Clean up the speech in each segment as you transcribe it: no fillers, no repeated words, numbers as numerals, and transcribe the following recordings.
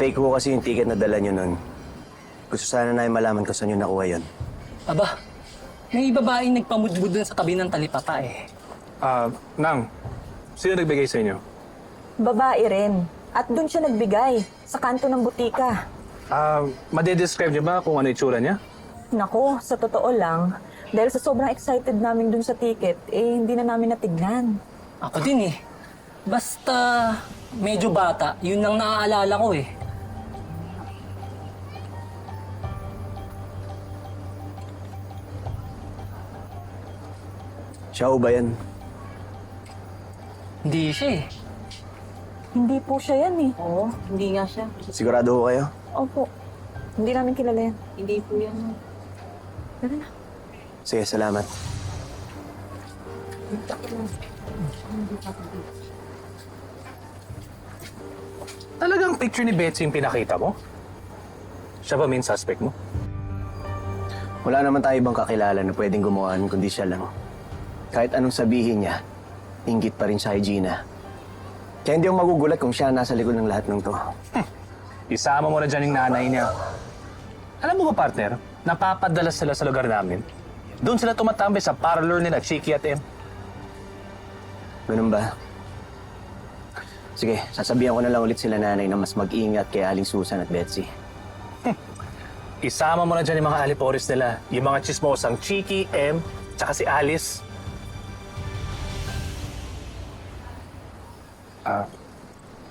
Fake ko kasi yung ticket na dala nyo nun. Gusto sana na malaman ko saan nyo nakuha yun. Aba, may babaeng nagpamudbud dun sa tabi ng talipapa eh. Nang, sino nagbigay sa inyo? Babae rin. At doon siya nagbigay, sa kanto ng butika. Madedescribe niyo ba kung ano itsura niya? Nako, sa totoo lang, dahil sa sobrang excited namin dun sa ticket, hindi na namin natignan. Ako din eh. Basta medyo bata, yun ang naaalala ko eh. Siya ba yan? Hindi siya eh. Hindi po siya yan eh. Oo, hindi nga siya. Sigurado ho kayo? Opo. Hindi namin kilala yan. Hindi po yan. Tara na. Sige, salamat. Talagang picture ni Betsy yung pinakita mo? Siya ba main suspect mo? Wala naman tayo ibang kakilala na pwedeng gumawa kundi siya lang. Kahit anong sabihin niya, inggit pa rin siya kay Gina. Kaya hindi ako magugulat kung siya nasa likod ng lahat ng to. Isama mo na dyan yung nanay niya. Alam mo ba, partner, napapadalas sila sa lugar namin. Doon sila tumatambay sa parlor nila, Chiki at Em. Ganun ba? Sige, sasabihan ko na lang ulit sila nanay na mas mag-ingat kay Aling Susan at Betsy. Isama mo na dyan yung mga aliporis nila. Yung mga chismosang Chiki, Em, tsaka si Alice.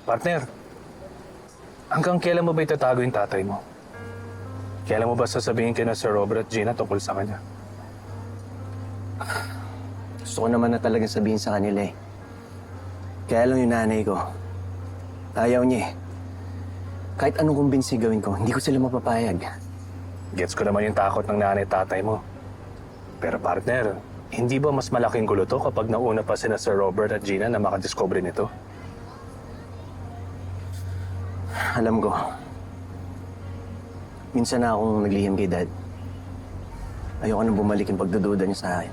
Partner, hanggang kailan mo ba itatago yung tatay mo? Kailan mo ba sasabihin kay na Sir Robert at Gina tungkol sa kanya? Gusto ko naman na talagang sabihin sa kanila eh. Kaya lang yung nanay ko, ayaw niya eh. Kahit anong kumbinsi gawin ko, hindi ko sila mapapayag. Gets ko naman yung takot ng nanay at tatay mo. Pero partner, hindi ba mas malaking gulo to kapag nauna pa sina Sir Robert at Gina na makadiscover nito? Alam ko, minsan na akong naglihim kay Dad. Ayoko nang bumalik yung pagdududa niya sa akin.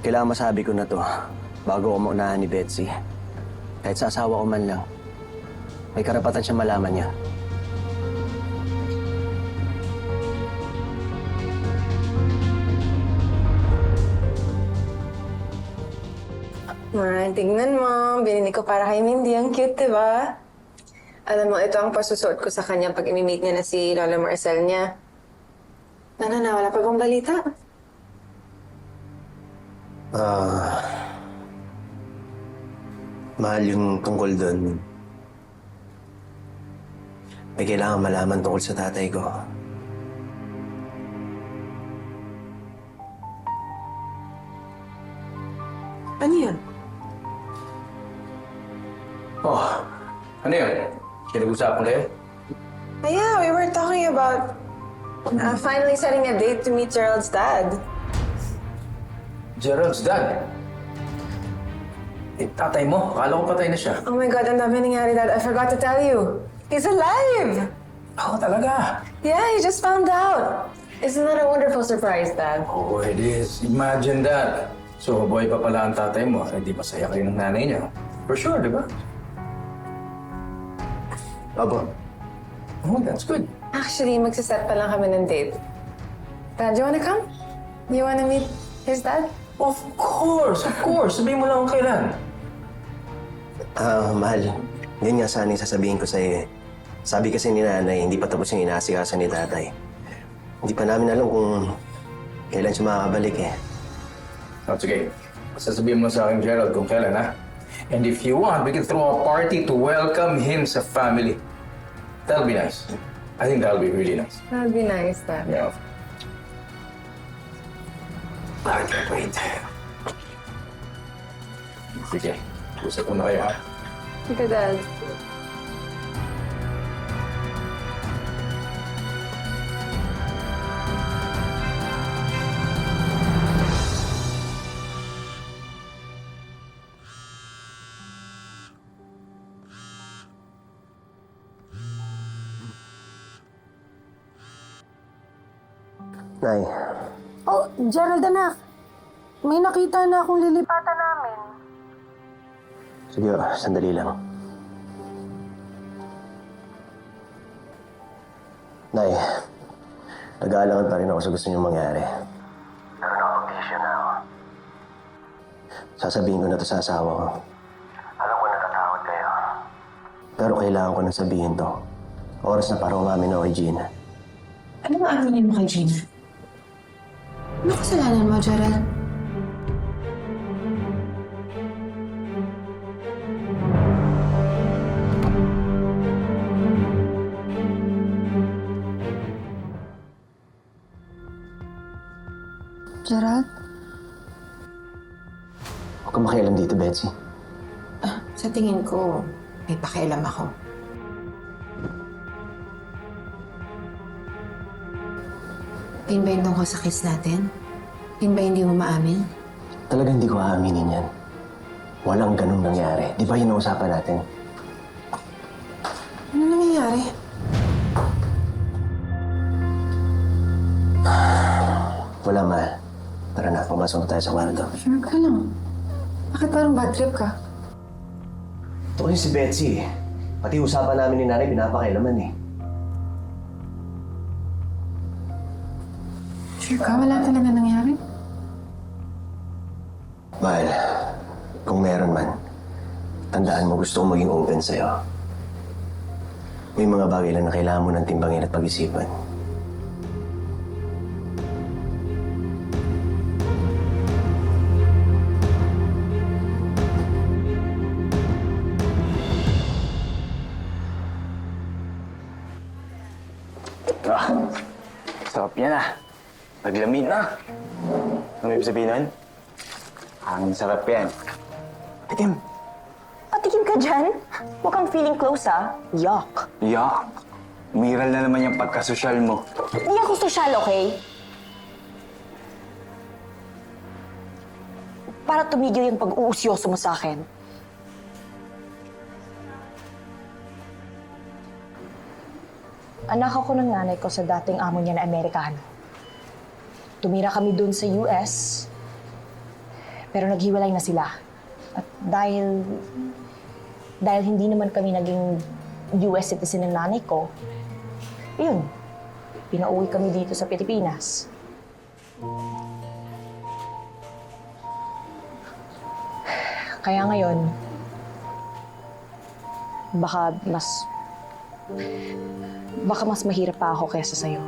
Kailangan masabi ko na to bago ako maunahan ni Betsy. Kahit sa asawa ko man lang, may karapatan siya malaman niya. Tingnan mo. Binili ko para kay Mindy. Ang cute, diba? Alam mo, ito ang pasusuot ko sa kanya pag imi-meet niya na si Lola Marcel niya. Wala pa bang balita? Mahal yung tungkol doon. May kailangan malaman tungkol sa tatay ko. Ano yan? Oh, ano yun? Kinag-usapan kayo? Yeah, we were talking about finally setting a date to meet Gerald's dad. Gerald's dad. Eh, tatay mo. Akala ko patay na siya. Oh my God, ang dami nangyari, Dad. I forgot to tell you. He's alive! Ako talaga. Yeah, he just found out. Isn't that a wonderful surprise, Dad? Oh, it is. Imagine that. So, boy pa pala ang tatay mo. Eh, di masaya kayo ng nanay niya. For sure, di ba? Abo, Oh, that's good. Actually, magsiset pa lang kami ng date. Dad, do you wanna come? Do you wanna meet his dad? Of course, of course. Sabihin mo lang kung kailan. mahal. Yun nga sana yung sasabihin ko sa'yo eh. Sabi kasi ni nanay, hindi pa tapos yung inaasikaso ni tatay. Hindi pa namin alam kung kailan siya makakabalik eh. Oh, sige. Sasabihin mo sa akin, Gerald, kung kailan, ha? And if you want, we can throw a party to welcome him sa family. That'll be nice. I think that'll be really nice. That'd be nice, Dad. Yeah. I can't wait. Sige. Usap mo na kayo, ha? Okay, Dad. Nay, Oh, Gerald anak. May nakita na akong lilipatan namin. sige, sandali lang. Nay, nag-aalangan pa rin ako sa gusto niyong mangyari. Pero nakapag-desisyon na ako. Sasabihin ko na to sa asawa ko. Alam ko natatakot kayo. Pero kailangan ko nang sabihin to. Oras na para umamin ako kay Gina. Ano ba aminin mo kay Gina? Ano kasalanan mo, Gerald? Gerald? Huwag kang makialam dito, Betsy. Sa tingin ko, may pakialam ako. Pin ba yung tungkol sa kiss natin? Pin ba hindi mo maamin? Talagang hindi ko aaminin yan. Walang ganun nangyari. Di ba yun ang usapan natin? Ano nangyayari? Wala, mahal. Tara na, pumasok na tayo sa kwarto. Sure ka lang. Bakit parang bad trip ka? Ito kasi si Betsy. Pati usapan namin ni nanay, pinapakailaman eh. Sure ka? Wala talaga nangyari? Mahal, kung meron man, tandaan mo gusto kong maging open sa'yo. May mga bagay lang na kailangan mo ng timbangin at pag-isipan. Sarap yan ah. Paglamig na. Ano ibig sabihin nun? Ang sarap yan. Tikim. Patikim ka dyan? Huwag kang feeling close, ah. Yuck. Yak. Umiral na naman yung pagkasosyal mo. Hindi ako sosyal, okay? Para tumigil yung pag-uusyoso mo sa akin. Anak ako ng nanay ko sa dating amo niya na Amerikano. Tumira kami dun sa US, pero naghiwalay na sila. At dahil hindi naman kami naging US citizen ng nanay ko, yun, pinauwi kami dito sa Pilipinas. Kaya ngayon, baka mas mahirap pa ako kaysa sa'yo.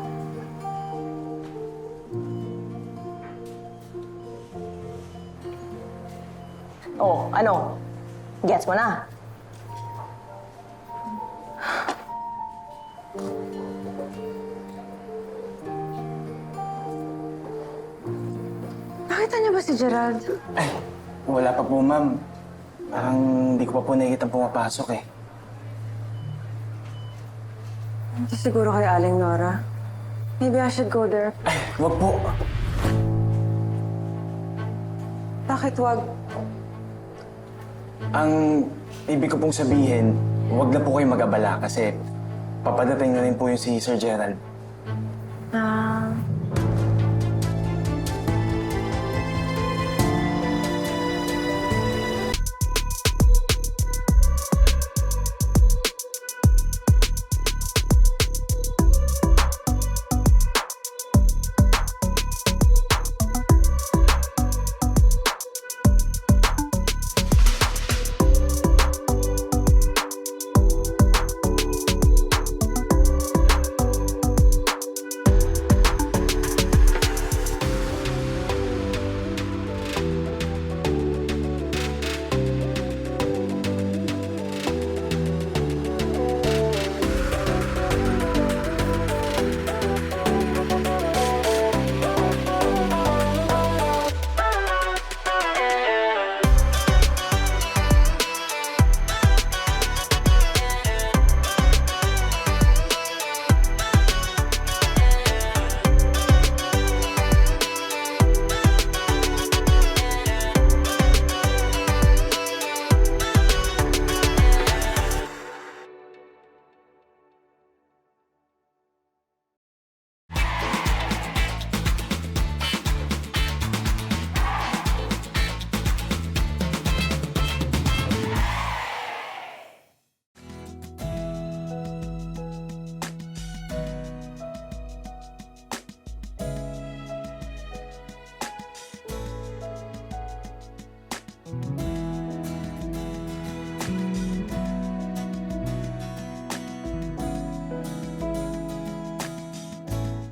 Oh, ano? Gets mo na? Nakita niyo ba si Gerald? Ay, wala pa po ma'am. Parang hindi ko pa po nakikita pumapasok eh. Ito siguro kay Aling Nora. Maybe I should go there. Ay, wag po. Bakit wag? Ang ibig ko pong sabihin, wag na po kayo mag-abala kasi papadating na rin po yung si Sir Gerald. Ah,